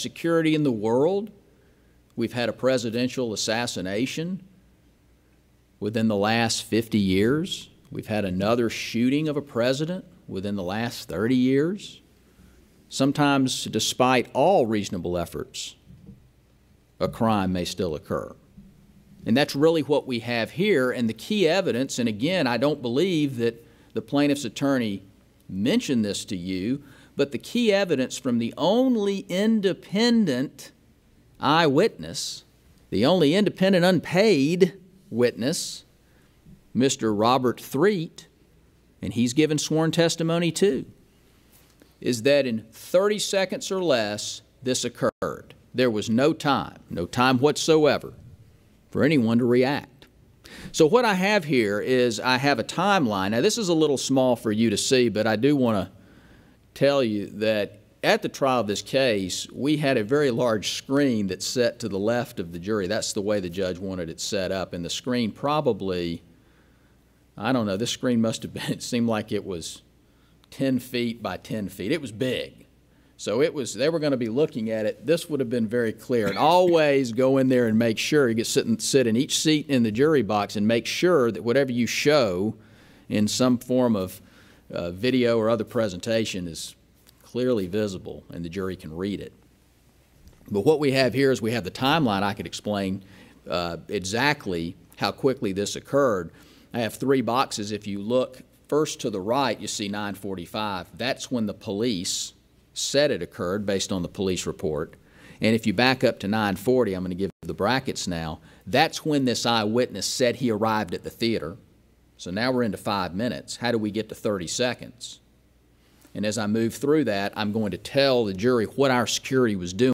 best security in the world. We've had a presidential assassination within the last 50 years. We've had another shooting of a president within the last 30 years. Sometimes, despite all reasonable efforts, a crime may still occur. And that's really what we have here. And the key evidence, and again, I don't believe that the plaintiff's attorney mentioned this to you, but the key evidence from the only independent eyewitness, the only independent unpaid witness, Mr. Robert Threet, and he's given sworn testimony too, is that in 30 seconds or less, this occurred. There was no time whatsoever for anyone to react. So what I have here is I have a timeline. Now, this is a little small for you to see, but I do want to tell you that at the trial of this case, we had a very large screen that's set to the left of the jury. That's the way the judge wanted it set up. And the screen probably, I don't know, this screen must have been, it seemed like it was 10 feet by 10 feet. It was big. So they were going to be looking at it. This would have been very clear. And always go in there and make sure you get sit in each seat in the jury box and make sure that whatever you show in some form of video or other presentation is clearly visible and the jury can read it. But what we have here is we have the timeline. I could explain exactly how quickly this occurred. I have three boxes. If you look first to the right, you see 9:45. That's when the police said it occurred based on the police report. And if you back up to 9:40, I'm going to give the brackets now, that's when this eyewitness said he arrived at the theater. So now we're into 5 minutes. How do we get to 30 seconds? And as I move through that, I'm going to tell the jury what our security was doing.